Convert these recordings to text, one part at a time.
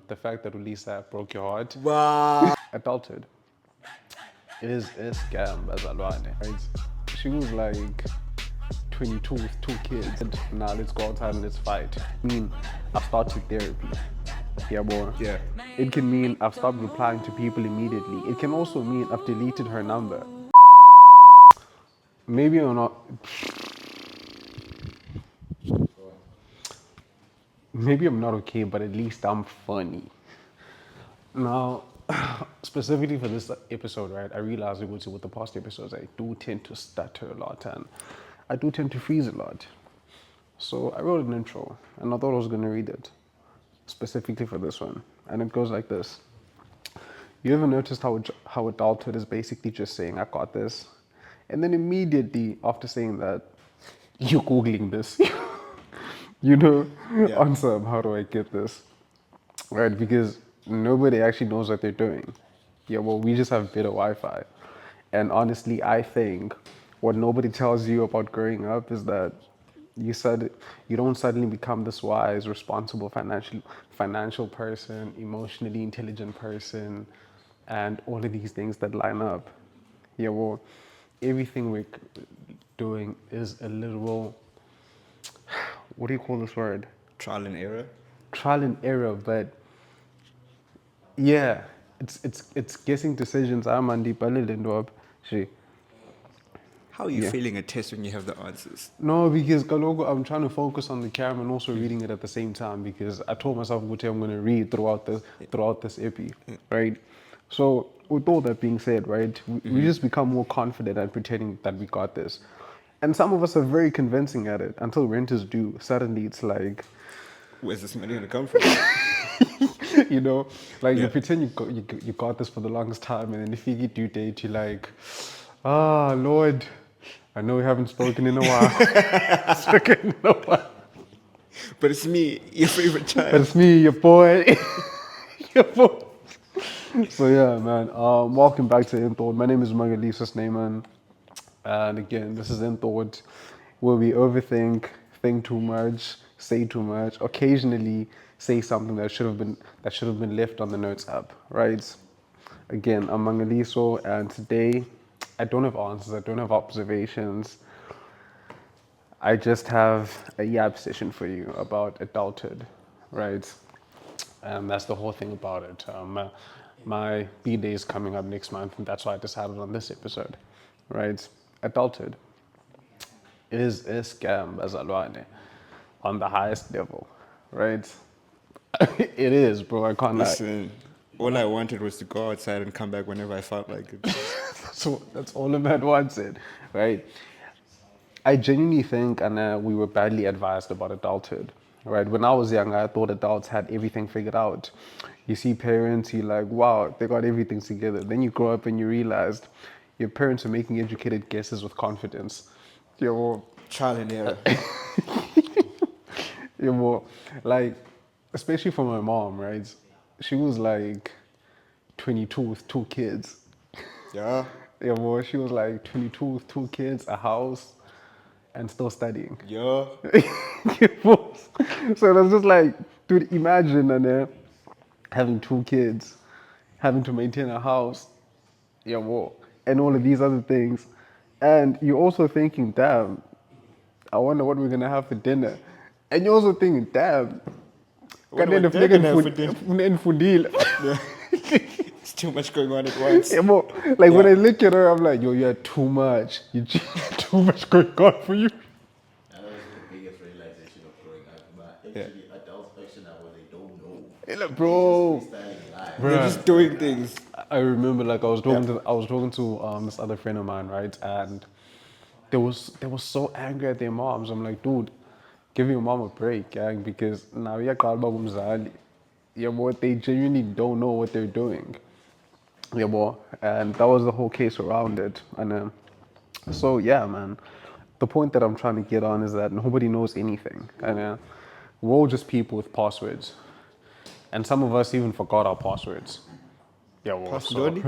The fact that Ulisa broke your heart. Wow. Adulthood is a scam, bazalwane. Right? She was like 22 with 2 kids. Now let's go outside and let's fight. I mean, I've started therapy. Yeah, boy. Yeah. It can mean I've stopped replying to people immediately. It can also mean I've deleted her number. Maybe I'm not. Maybe I'm not okay, but at least I'm funny. Now, specifically for this episode, right, I realized with the past episodes, I do tend to stutter a lot and I do tend to freeze a lot. So I wrote an intro and I thought I was going to read it specifically for this one. And it goes like this. You ever noticed how adulthood is basically just saying, I got this? And then immediately after saying that, you're Googling this. Yeah. Answer, how do I get this? Right, because nobody actually knows what they're doing. Yeah, well, we just have better Wi-Fi. And honestly, I think what nobody tells you about growing up is that you don't suddenly become this wise, responsible financial person, emotionally intelligent person, and all of these things that line up. Yeah, well, everything we're doing is a literal, what do you call this word? Trial and error. Trial and error, but yeah, it's guessing decisions. I'm Andy Palilindwab. How are you Yeah. failing a test when you have the answers? No, because Kalogo, I'm trying to focus on the camera and also reading it at the same time because I told myself, okay, I'm going to read throughout this epi, right? So with all that being said, right, we just become more confident at pretending that we got this, and some of us are very convincing at it until rent is due. Suddenly, it's like, Where's this money gonna come from? like you Yeah. pretend you got this for the longest time, and then if you get due date, you're like, ah, Lord, I know we haven't spoken in a while. Spoken in a while. But it's me, your favorite But child. it's me, your boy. Your boy. So yeah, man. Welcome back to InThought. My name is Mangaliso, and again, this is InThought, where we overthink, think too much, say too much, occasionally say something that should have been left on the notes app, right? Again, I'm Mangaliso, and today I don't have answers, I don't have observations. I just have a yab session for you about adulthood, right? That's the whole thing about it. My B-day is coming up next month, and that's why I decided on this episode, right? Adulthood is a scam, bazalwane, on the highest level, right? It is, bro. I can't lie. Listen, all I wanted was to go outside and come back whenever I felt like it. That's all a man wanted, right? I genuinely think, and we were badly advised about adulthood, right? When I was young, I thought adults had everything figured out. You see parents, you're like, wow, they got everything together. Then you grow up and you realized your parents are making educated guesses with confidence. You're, Trial and error. you're more, like, especially for my mom, right? She was like 22 with 2 kids. Yeah. Yeah, well, she was like 22 with 2 kids, a house, and still studying. Yeah. So it was just like, dude, imagine having 2 kids, having to maintain a house, yeah, well, and all of these other things. And you're also thinking, damn, I wonder what we're gonna have for dinner. And you're also thinking, damn, What am I gonna have for dinner? dinner? It's too much going on at once. Yeah, well, like when Yeah. I look at her, I'm like, yo, you had too much. You too much going on for you. And that was the biggest realization of growing up. But actually, adults function are what they don't know. Hey, look, bro. Freestyling live. They're just doing things. I remember, like, I was talking to this other friend of mine, right? And they was so angry at their moms. I'm like, dude, give your mom a break, gang, because now you're what they genuinely don't know what they're doing. Yeah, boy. And that was the whole case around it. And so yeah, man. The point that I'm trying to get on is that nobody knows anything, and we're all just people with passwords, and some of us even forgot our passwords. Yeah, well, Password?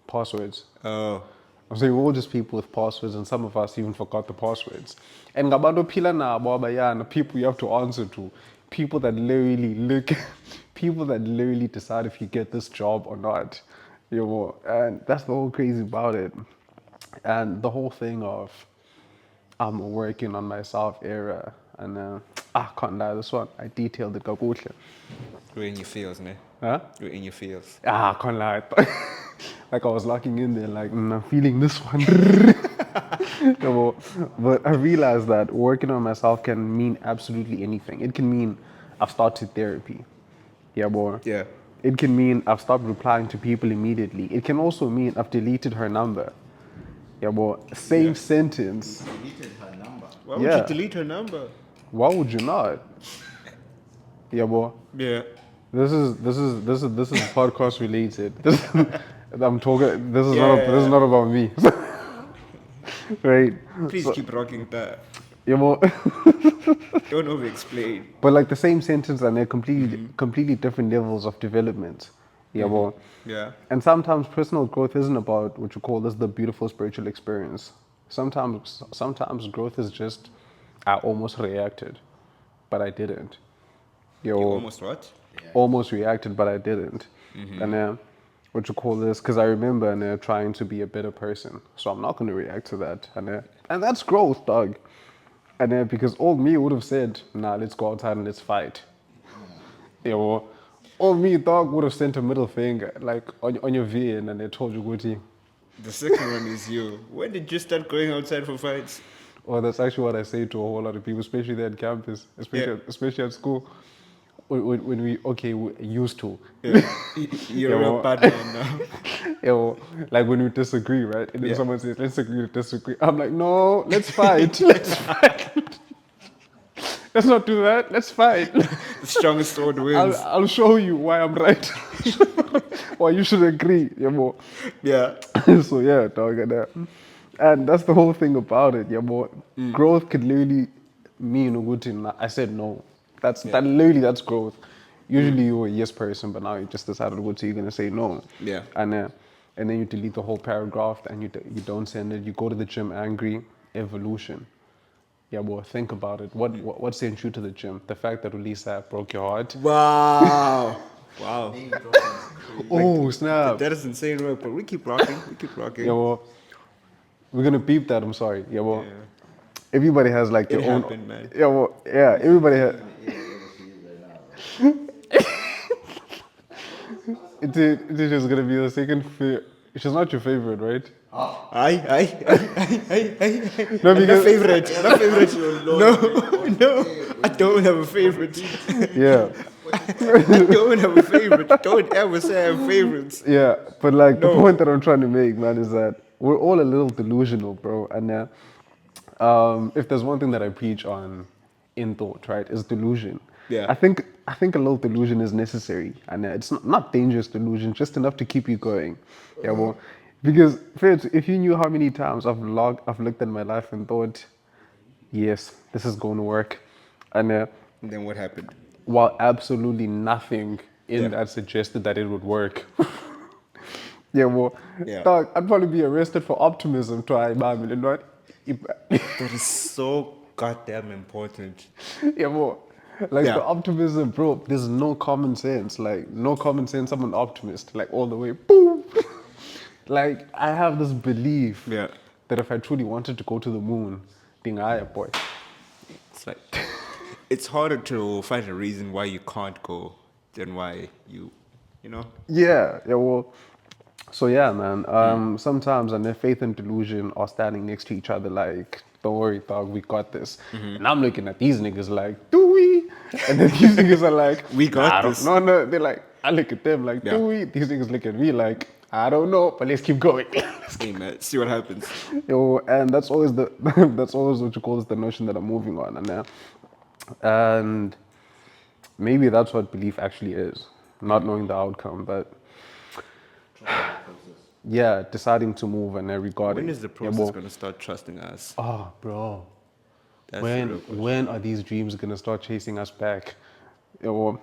passwords. Oh. I'm saying we're all just people with passwords, and some of us even forgot the passwords. And ngabantu phila nabo abayana, people you have to answer to, people that literally decide if you get this job or not. You know, and that's the whole crazy about it. And the whole thing of I'm working on myself era, and I can't lie, this one I detailed it kakuhle. You're in your feels, ne? Huh? You're in your feels. I can't lie. Like I was locking in there, like I'm feeling this one. You know, but I realized that working on myself can mean absolutely anything. It can mean I've started therapy. Yeah, boy. Yeah. It can mean I've stopped replying to people immediately. It can also mean I've deleted her number. Yeah, boy. Same Yeah. sentence. Deleted her number. Why would Yeah. you delete her number? Why would you not? Yeah, boy. Yeah. This is podcast related. I'm talking. This is Yeah. not about me. Right. Please So, keep rocking that. yeah, boy. Don't over-explain. But like the same sentence and they're completely different levels of development. Yeah, boy. Yeah. And sometimes personal growth isn't about what you call this the beautiful spiritual experience. Sometimes growth is just I almost reacted, but I didn't. You Yo, almost what? almost reacted, but I didn't. And what you call this? Because I remember trying to be a better person, so I'm not going to react to that. And that's growth, dog. And because old me would have said, "Nah, let's go outside and let's fight." You know, old me, dog, would have sent a middle finger like on your vein, and they told you, "Guti." The second one is you. When did you start going outside for fights? Or that's actually what I say to a whole lot of people, especially there at campus, especially at school. When we used to. Yeah. You're a Yeah, real well- bad man now. You know, like when we disagree, right? And then Yeah. someone says, let's agree to disagree. I'm like, no, let's fight. Let's fight. Let's not do that. Let's fight. The strongest sword wins. I'll show you why I'm right. Why you should agree. Yeah, more. Yeah. So yeah, dog. And that's the whole thing about it. Yeah, more. Growth could literally mean Uguti. I said no. That's growth. Usually you're a yes person, but now you just decided Uguti, you're gonna say no. Yeah. And then you delete the whole paragraph and you don't send it. You go to the gym angry. Evolution. Yeah, well, think about it. What sent you to the gym? The fact that Ulisa broke your heart? Wow. Wow. Name dropping is crazy. Oh, snap. That is insane work, but we keep rocking. We keep rocking. Yeah, well, we're gonna beep that. I'm sorry. Yeah, well, Yeah. everybody has like their It own. happened, man. Yeah, well, yeah, everybody has. It is just gonna be the second. She's not your favorite, right? Aye. No, Not because favorite. Not favorite. No. I don't have a favorite. yeah, I don't have a favorite. Don't ever say I have favorites. yeah. But like the No. point that I'm trying to make, man, is that we're all a little delusional, bro. And if there's one thing that I preach on InThought, right, is delusion. Yeah. I think a little delusion is necessary, and it's not dangerous delusion, just enough to keep you going. Yeah, well, because Fitz, if you knew how many times I've looked at my life and thought, yes, this is going to work, and And then what happened? while absolutely nothing in Yeah. that suggested that it would work. Yeah, well, Yeah. dog, I'd probably be arrested for optimism. Try, man, you know what? That is so goddamn important. Yeah, well, like Yeah. the optimism, bro. There's no common sense. Like no common sense. I'm an optimist. Like all the way. Boom. Like I have this belief Yeah. that if I truly wanted to go to the moon, being I boy. It's like it's harder to find a reason why you can't go than why you know? Yeah. Yeah. Well. So yeah, man. Sometimes and faith and delusion are standing next to each other. Like, don't worry, dog. We got this. And I'm looking at these niggas like, do we? And then these niggas are like, We got I don't this. know. No, they're like, I look at them like, Yeah. do we? These niggas look at me like, I don't know, but let's keep going. Hey man, see what happens. Yo, and that's always that's always what you call the notion that I'm moving on, and maybe that's what belief actually is, not knowing the outcome, but yeah, deciding to move and regarding. When is the Yeah, process well, gonna start trusting us? oh, bro, That's the real question. when are these dreams gonna start chasing us back? Yeah, well,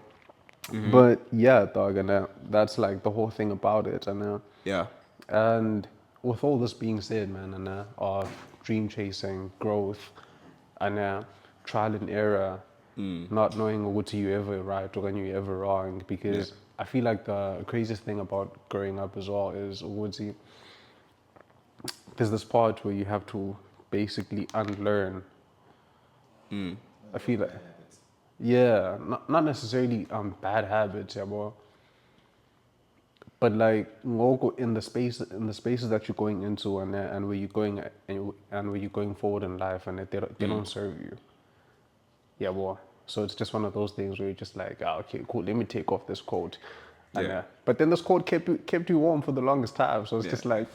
but yeah, dog, and that's like the whole thing about it, Yeah. and with all this being said, man, of dream chasing, growth, and trial and error, not knowing what you ever right or when you ever wrong. Because I feel like the craziest thing about growing up as well is there's this part where you have to basically unlearn. I feel like, yeah, not necessarily bad habits, yeah, but like in the spaces that you're going into and where you're going and where you're going forward in life, and they don't serve you. Yeah, well, so it's just one of those things where you're just like, okay, cool, let me take off this coat. And, Yeah. but then this coat kept you warm for the longest time, so it's Yeah. just like,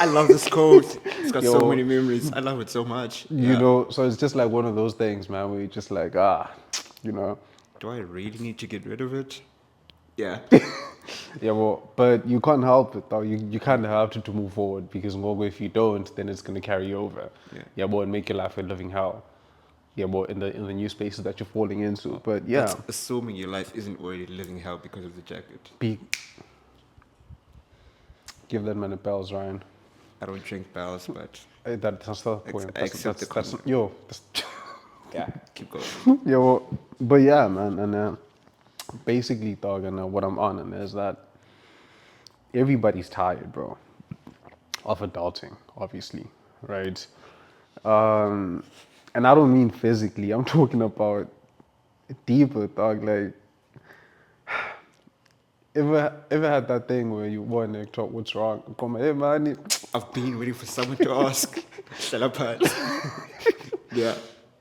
I love this quote. It's got so Yo. many memories. I love it so much. you know, so it's just like one of those things, man, where you're just like, you know. Do I really need to get rid of it? Yeah. Yeah, well, but you can't help it, though. You can't help it to move forward because if you don't, then it's going to carry over. Yeah. Well, and make your life a living hell. Yeah, well, in the new spaces that you're falling into. But yeah, That's assuming your life isn't already living hell because of the jacket. Give that man a bells, Ryan. I don't drink bells, but That's the point. Accept the concept. Yeah. Keep going. Yeah, well, but yeah, man, and basically, dog, and what I'm on and is that everybody's tired, bro, of adulting, obviously, right? And I don't mean physically. I'm talking about deeper, dog. Like, ever had that thing where you want to talk, what's wrong? Come, hey man, I've been waiting for someone to ask. Shall I pass? Yeah.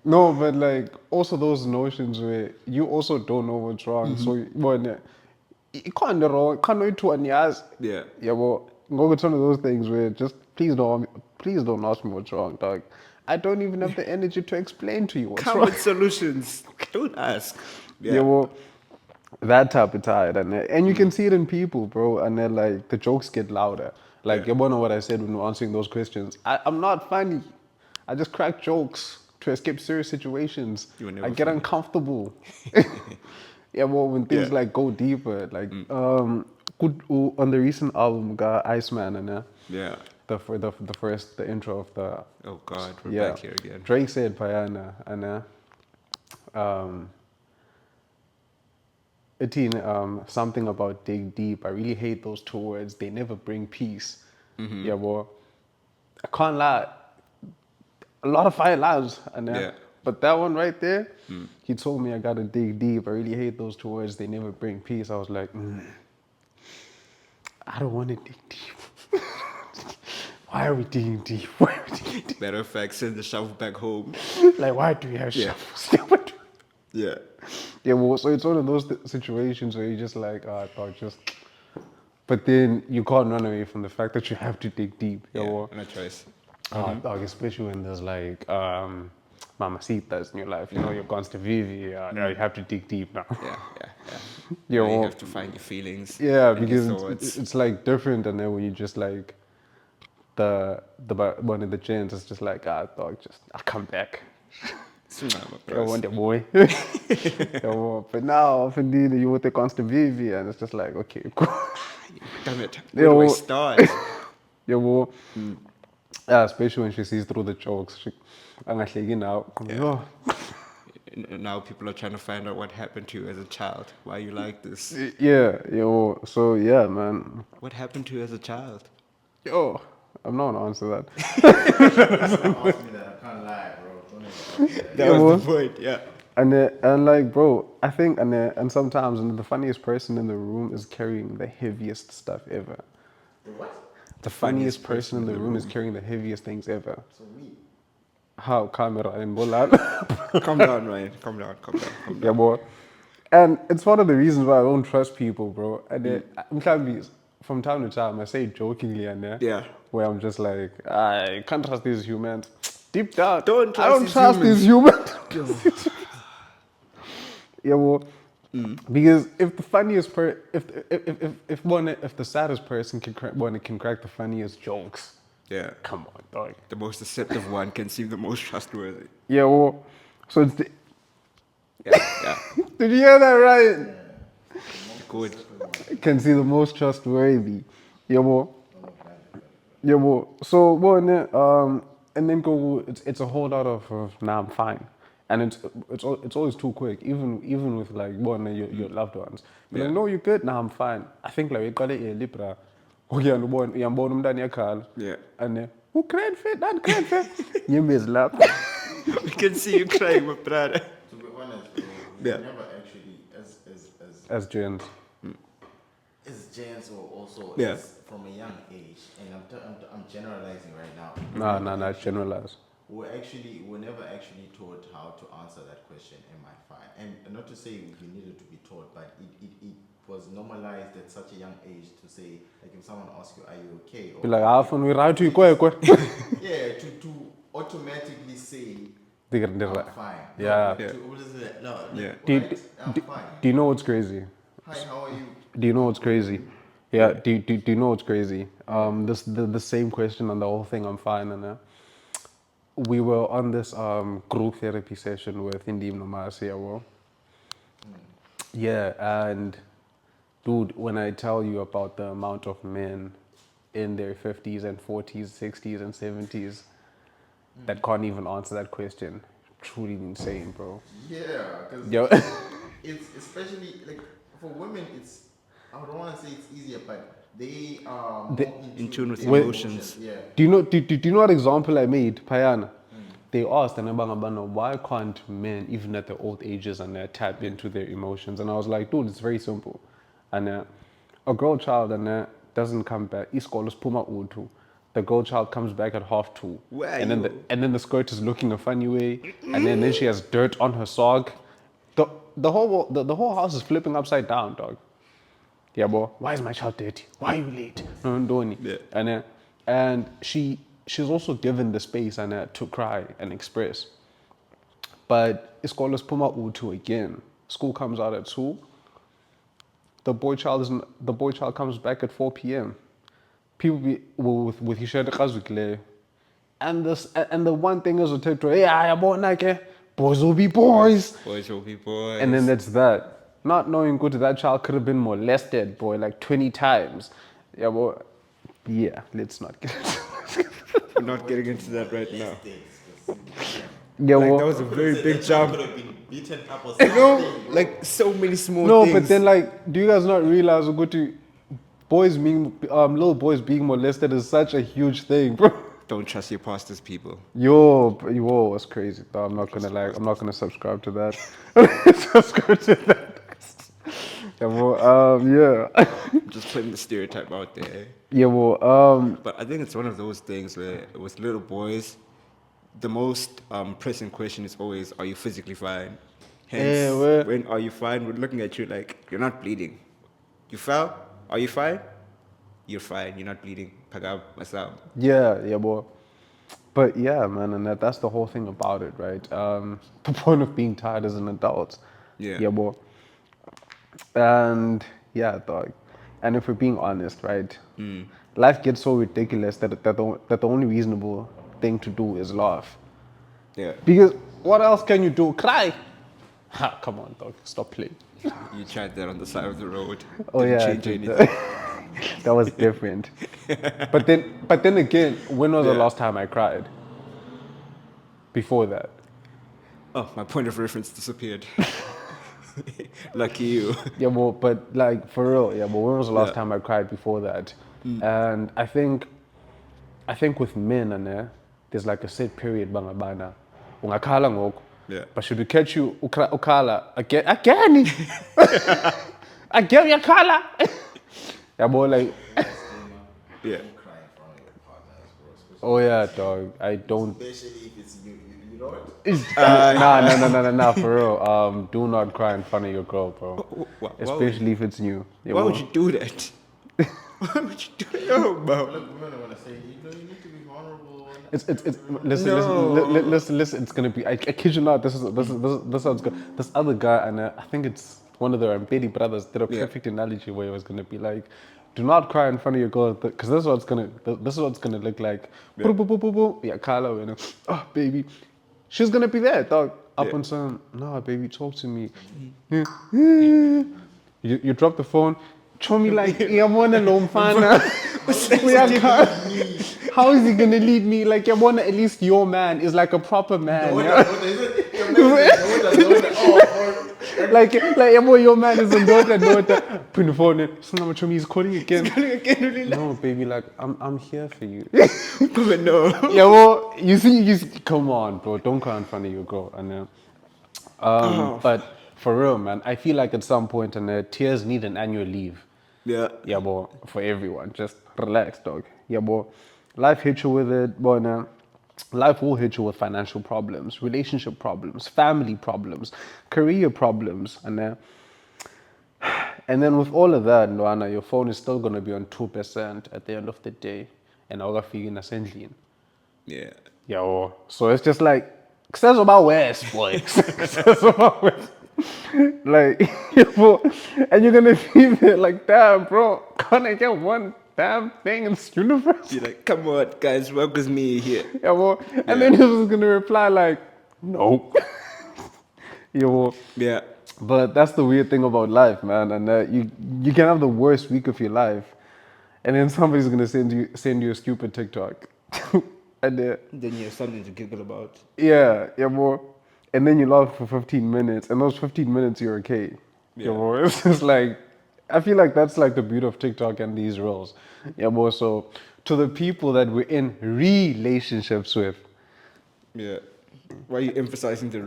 no, but like also those notions where you also don't know what's wrong. So you can't know, can't know to an yes. Yeah. Yeah, well, go with some of those things where just please don't ask me what's wrong, dog. I don't even have the energy to explain to you what's Come wrong. with solutions. Don't ask. Yeah, well, that type of tired, and you can see it in people, bro. And then like the jokes get louder. Like you know what I said when answering those questions. I'm not funny. I just crack jokes to escape serious situations. You were never I get funny. uncomfortable. Yeah, well, when things Yeah. like go deeper, like good on the recent album, got Iceman, and Yeah. the intro of the Oh God, we're back here again. Drake said Payana, and something about dig deep. I really hate those two words. They never bring peace. Yeah, well, I can't lie. A lot of fire lives, and Yeah. but that one right there, he told me I gotta dig deep. I really hate those two words. They never bring peace. I was like, I don't want to dig deep. Why are we digging deep? Why are we digging deep? Matter of fact, send the shovel back home. Like, why do we have Yeah. shovels? Yeah. Yeah, well, so it's one of those situations where you're just like, I thought just. But then you can't run away from the fact that you have to dig deep. Yeah. Well, No choice. dog, especially when there's like mamacitas in your life, you know, your constant Vivi, you have to dig deep now. Yeah. Yeah, Now well, you have to find your feelings. yeah, and your because thoughts. it's like different, and then when you just like the one of the gents is just like, dog, just I'll come back. Tsunami, I bros. want the boy. Yeah, well, but now, indeed, you with the constant Vivi, and it's just like, okay, cool. Damn it. Yeah, Where do I well- start? Yeah, well, yeah, especially when she sees through the jokes. I'm actually now. Yeah. Now people are trying to find out what happened to you as a child. Why you like this? Yeah, yo. So yeah, man. What happened to you as a child? Yo, I'm not gonna answer that. Ask me that. I can't lie, bro. Don't even ask me that. That Yeah, was the point, yeah. And like, bro, I think and sometimes the funniest person in the room is carrying the heaviest stuff ever. What? The funniest person in the room is carrying the heaviest things ever. So me. How camera and bola. Calm down, Ryan. Calm down. Yeah, boy. And it's one of the reasons why I don't trust people, bro. And from time to time, I say it jokingly, Yeah. where I'm just like, I can't trust these humans. Deep down, I Don't don't trust trust these these humans. Yeah, well, because if the funniest if the saddest person can crack the funniest jokes, Yeah. come on, dog. The most deceptive one can seem the most trustworthy. Yeah, well, so it's Yeah. did you hear that right? Good. Can see the most trustworthy. Yeah, well. Yeah, well. So, well, and then go. It's a whole lot of nah, I'm fine. And it's always too quick, even with like one of your loved ones. Be like, no, you're good. Nah, I'm fine. I think like we call it a libra. Okay, I'm born umdani yakhala. Yeah. And then who cried fit? That cried fit. You miss lap. We can see you crying, my brother. To be honest, bro, we Yeah. never actually, As gens. as gents or also Yeah. as from a young age, and I'm generalizing right now. Nah, it's generalized. We're never actually taught how to answer that question, am I fine? And not to say we needed to be taught, but it was normalized at such a young age to say, like if someone asks you, are you okay? Or Be like, how often we ride to you? yeah, to automatically say, Yeah. I'm fine. Yeah. No, to always say, no, Yeah. right? I'm fine. Do you know what's crazy? Hi, how are you? Do you know what's crazy? Yeah. Do you know what's crazy? The same question on the whole thing. I'm fine, and we were on this group therapy session with Indim Nomasi. Yeah, and dude, when I tell you about the amount of men in their 50s and 40s, 60s and 70s that can't even answer that question, truly insane, bro. Yeah, because Yo. it's especially like for women, it's I don't want to say it's easier, but they are more in tune with their emotions. Yeah. Do you know what example I made, Payana? They asked, and why can't men, even at their old ages, and tap into their emotions? And I was like, dude, it's very simple. And a girl child doesn't come back. Iskolos puma utu. The girl child comes back at 2:30. Where are And you? then the skirt is looking a funny way, and then she has dirt on her sock. The whole house is flipping upside down, dog. Yeah, boy. Why is my child dirty? Why are you late? No, don't. Yeah. And she's also given the space to cry and express. But scholars puma utu again. School comes out at 2. The boy child comes back at 4 p.m. People be with his shirt and the one thing is to take boys will be boys. Boys will be boys. And then that's that. Not knowing good that child could have been molested, boy, like 20 times. Yeah, boy. Yeah, let's not get We're not getting into that right now. Yeah, Like, well, that was a very big jump. Could have been beaten up or You something. know, like so many small no, things. but then like, do you guys not realize little boys being molested is such a huge thing, bro? Don't trust your pastors, people. Whoa, that's crazy. No, I'm not gonna subscribe to that. Subscribe to that. Yeah, well, yeah. Just putting the stereotype out there. Yeah, well, But I think it's one of those things where with little boys, the most pressing question is always, are you physically fine? Hence, Yeah, well- when are you fine? We're looking at you like, you're not bleeding. You fell? Are you fine? You're fine. You're not bleeding. Pagab, masab. yeah, boy. But yeah, man, and that's the whole thing about it, right? The point of being tired as an adult. Yeah. Boy. And yeah, dog. And if we're being honest, right? Life gets so ridiculous that the only reasonable thing to do is laugh. Yeah. Because what else can you do? Cry. Ha, come on, dog. Stop playing. You tried that on the side of the road. Oh Didn't yeah, change dude, anything. that was different. But then again, when was the Yeah. last time I cried? Before that. Oh, my point of reference disappeared. Lucky you. Yeah, well, but like for real, yeah. But when was the last Yeah. time I cried before that? And I think with men and there's like a set period bangabana. Ungakhala ngoku. Yeah. But should we catch you ukhala again? Again uyakhala. Yeah, but like Yeah. Don't cry in front of your partners, bro. Especially, oh yeah, dog. I don't. especially if it's you know what? Nah, for real. Do not cry in front of your girl, bro. Why would- Especially if it's new. Yeah, Why well, would you do that? Why would you do that? No, bro. Look, women are gonna say, you need to be vulnerable. It's No. listen. It's gonna be. I kid you not. This is how it's going. This other guy, and I think it's one of the Mbedi brothers, did a Yeah. perfect analogy where it was gonna be like, do not cry in front of your girl, because this is what it's gonna look like. Yeah. Boop, boop, boop, boop, boop. Yeah, Carla, oh baby, she's gonna be there, dog. Up Yeah. on some, no baby, talk to me. You drop the phone. Show me like, yabona lo mfana. How is he gonna lead me? Like, yabona, at least your man is like a proper man. Yeah? like yabo, your man is a daughter. Put the phone in. He's calling again. No, baby, like I'm here for you. But no. Yabo, you see, come on, bro, don't cry in front of your girl. And but for real, man, I feel like at some point, and tears need an annual leave. Yeah. Yeah, boy, for everyone. Just relax, dog. Yeah, boy. Life hits you with it, boy. Now, life will hit you with financial problems, relationship problems, family problems, career problems, and then with all of that, Luana, your phone is still gonna be on 2% at the end of the day, and I'll figure in. Yeah. Yeah, boy. So it's just like, says about West, boy. Says about West. Like, and you're gonna be there like, damn, bro, can't I get one damn thing in this universe? You're like, come on, guys, work with me here. Yeah, well, and then he was gonna reply like, no. Yeah, well, Yeah. but that's the weird thing about life, man. And you can have the worst week of your life, and then somebody's gonna send you a stupid TikTok, and Then you have something to giggle about. yeah, well, and then you laugh for 15 minutes, and those 15 minutes you're okay. Yeah, well, it's just like, I feel like that's like the beauty of TikTok and these reels. Yeah, well, so to the people that we're in relationships with, Yeah. Why are you emphasizing the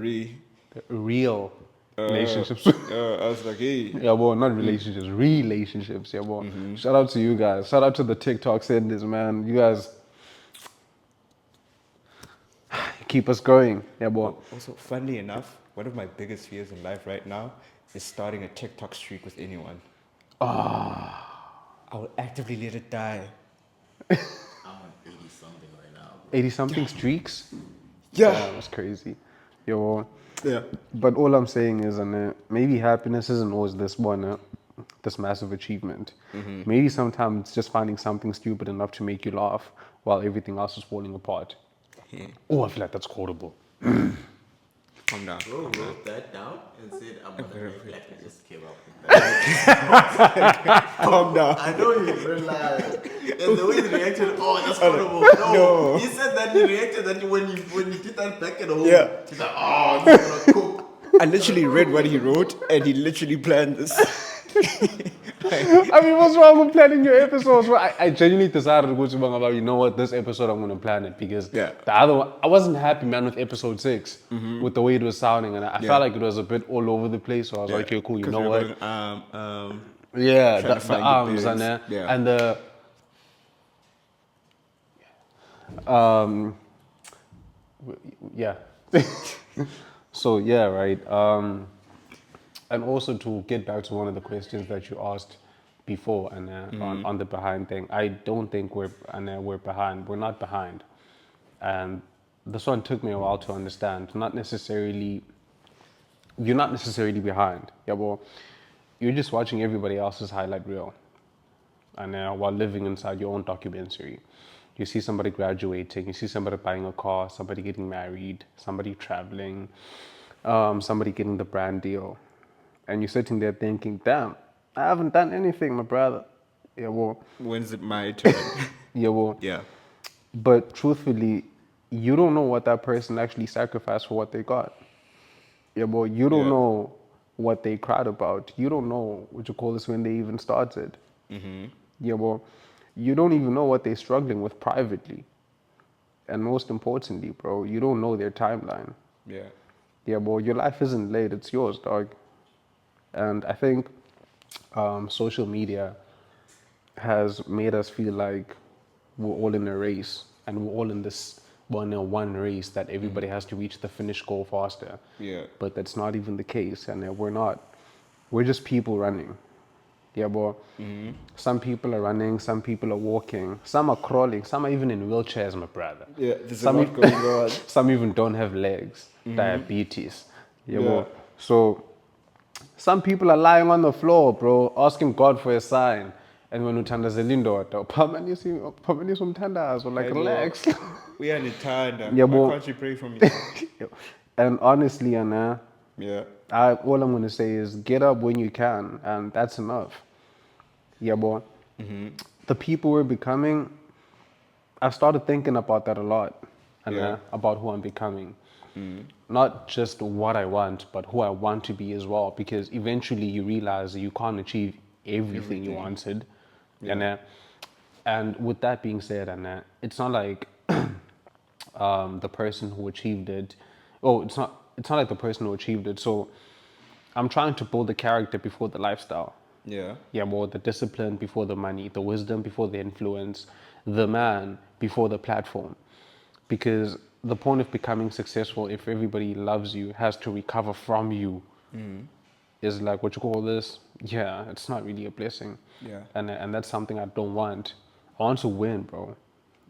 real relationships with. I was like, hey. Yeah, well, not relationships, relationships. Yeah, well, shout out to you guys. Shout out to the TikTok senders, man. You guys keep us going. Yeah, well. Also, funnily enough, one of my biggest fears in life right now is starting a TikTok streak with anyone. I will actively let it die. I'm on 80 something right now. 80 something streaks? Yeah. That's crazy. Yeah, well. Yeah. But all I'm saying is, maybe happiness isn't always this massive achievement. Maybe sometimes it's just finding something stupid enough to make you laugh while everything else is falling apart. Yeah. Oh, I feel like that's quotable. Calm down. Bro wrote that down and said, I'm gonna make like I just came up with that. Calm down. I know he realized. And the way he reacted, oh, that's horrible. No. He said that he reacted that when you did that back at home. Yeah. He's like, oh, he's gonna cook. I literally read what he wrote and he literally planned this. I mean, what's wrong with planning your episodes? Well, I genuinely decided to go to about, you know what, this episode I'm going to plan it because the other one, I wasn't happy, man, with episode 6 with the way it was sounding, and I felt like it was a bit all over the place. So I was like, okay, cool, you know what? Yeah, the arms and the yeah. So yeah, right. And also to get back to one of the questions that you asked before, and on the behind thing, I don't think we're behind. We're not behind, and this one took me a while to understand. You're not necessarily behind. Yeah, well, you're just watching everybody else's highlight reel, and while living inside your own documentary. You see somebody graduating, you see somebody buying a car, somebody getting married, somebody traveling, somebody getting the brand deal. And you're sitting there thinking, damn, I haven't done anything, my brother. Yeah, well. When's it my turn? Yeah, well. Yeah. But truthfully, you don't know what that person actually sacrificed for what they got. Yeah, well, you don't know what they cried about. You don't know what you call this when they even started. Yeah, well, you don't even know what they're struggling with privately. And most importantly, bro, you don't know their timeline. Yeah. Yeah, well, your life isn't late, it's yours, dog. And I think social media has made us feel like we're all in a race and we're all in this one race that everybody has to reach the finish goal faster. Yeah. But that's not even the case, and we're not. We're just people running. Yeah, boy. Some people are running, some people are walking, some are crawling, some are even in wheelchairs, my brother. Yeah, there's a lot going on. Some even don't have legs, diabetes. Yeah, boy. So some people are lying on the floor, bro, asking God for a sign. And when uthandazela indoda, uphakamisa umthandazo, like, relax. We are in Thanda. Yeah, why can't you pray for me? And honestly, Anna, all I'm going to say is get up when you can, and that's enough. Yeah, boy. The people we're becoming, I've started thinking about that a lot, and about who I'm becoming. not just what I want, but who I want to be as well. Because eventually you realize that you can't achieve everything you wanted. And with that being said, it's not like the person who achieved it. Oh, it's not like the person who achieved it. So I'm trying to build the character before the lifestyle. Yeah. Yeah, more the discipline before the money, the wisdom before the influence, the man before the platform. Because the point of becoming successful, if everybody loves you, has to recover from you, is like what you call this. Yeah, it's not really a blessing. Yeah. And that's something I don't want. I want to win, bro,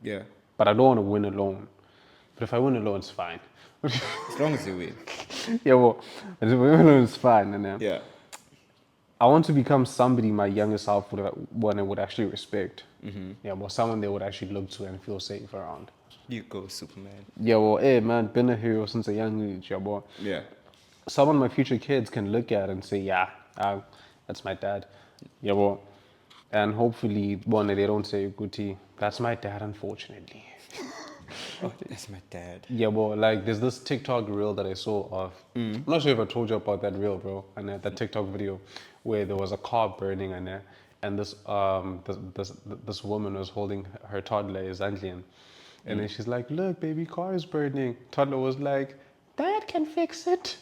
Yeah. but I don't want to win alone. But if I win alone, it's fine. As long as you win. Yeah, well, if I win alone, it's fine. Yeah. I want to become somebody my younger self would actually respect. Yeah, well, someone they would actually look to and feel safe around. You go, Superman. Yeah, well, hey man, been a hero since a young age, yeah, boy. Yeah. Someone my future kids can look at and say, yeah, that's my dad. Yeah, well, and hopefully one day they don't say, Guti, that's my dad, unfortunately. Oh, that's my dad. Yeah, well, like there's this TikTok reel that I saw of. I'm not sure if I told you about that reel, bro, and that TikTok video where there was a car burning and this woman was holding her toddler, his Anglian, and then she's like, "Look, baby, car is burning." Toddler was like, "Dad can fix it."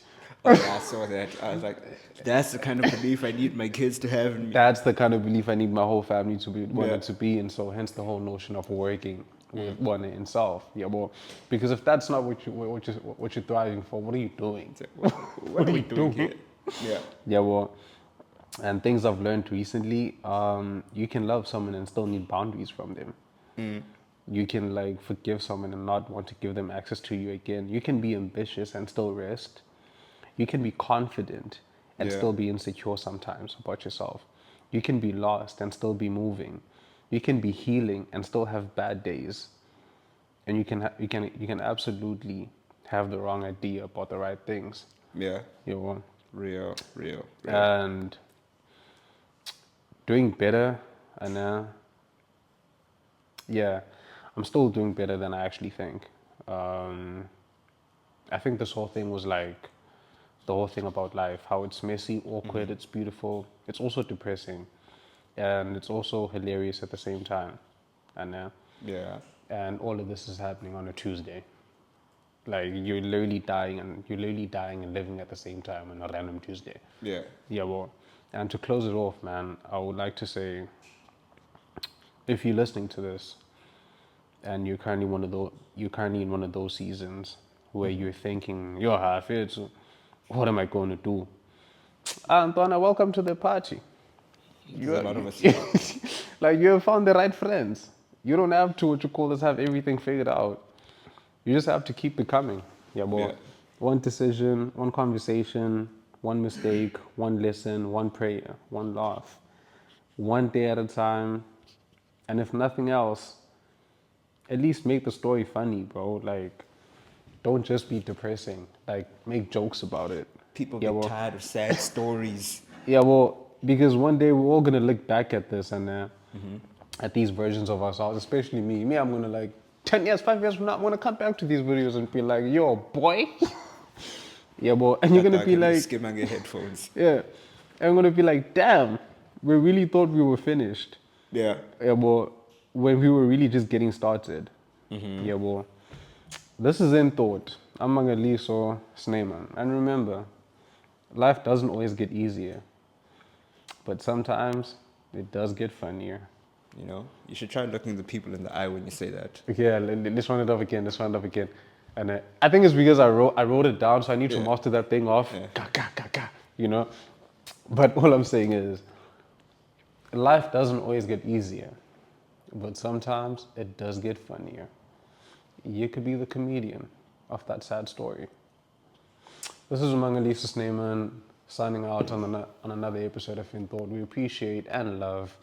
Oh, yeah, I saw that. I was like, that's the kind of belief I need my kids to have in me. That's the kind of belief I need my whole family to be wanted Yeah. to be, and so hence the whole notion of working with one in self. Yeah, well, because if that's not what you're thriving for, what are you doing? What are we doing here? Yeah. Yeah, well, and things I've learned recently, you can love someone and still need boundaries from them. You can like forgive someone and not want to give them access to you again. You can be ambitious and still rest. You can be confident and Yeah. still be insecure sometimes about yourself. You can be lost and still be moving. You can be healing and still have bad days. And you can absolutely have the wrong idea about the right things. Yeah. You know, Real. and doing better, and yeah, I'm still doing better than I actually think. I think this whole thing was like the whole thing about life, how it's messy, awkward, it's beautiful, it's also depressing, and it's also hilarious at the same time, and Yeah. and all of this is happening on a Tuesday. Like you're literally dying and living at the same time on a random Tuesday. Yeah. Yeah, well, and to close it off, man, I would like to say, if you're listening to this, and you're currently in one of those seasons where you're thinking, yo, half it, so what am I going to do? Antoine, welcome to the party. There's a lot of us. Like you have found the right friends. You don't have to have everything figured out. You just have to keep becoming. Yeah, boy. Yeah. One decision, one conversation, one mistake, one lesson, one prayer, one laugh, one day at a time. And if nothing else, at least make the story funny, bro. Like, don't just be depressing. Like, make jokes about it. People Yeah, get well, tired of sad stories. Yeah, well, because one day we're all gonna look back at this and at these versions of ourselves, especially me. Me, I'm gonna like 10 years, 5 years from now, I'm gonna come back to these videos and be like, yo, boy. Yeah, well, and you're gonna be like, skip and get headphones. yeah, and I'm gonna be like, damn, we really thought we were finished. Yeah. Yeah, well, when we were really just getting started. Yeah, well, this is InThought. I'm Mangaliso Sneyman. And remember, life doesn't always get easier, but sometimes it does get funnier. You know, you should try looking the people in the eye when you say that. Okay, yeah, let's run it up again. And I think it's because I wrote it down, so I need to Yeah. master that thing off. Yeah. You know? But all I'm saying is, life doesn't always get easier, but sometimes it does get funnier. You could be the comedian of that sad story. This is Mangaliso Sneyman signing out on another episode of InThought. We appreciate and love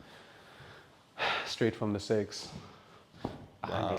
straight from the six. Wow.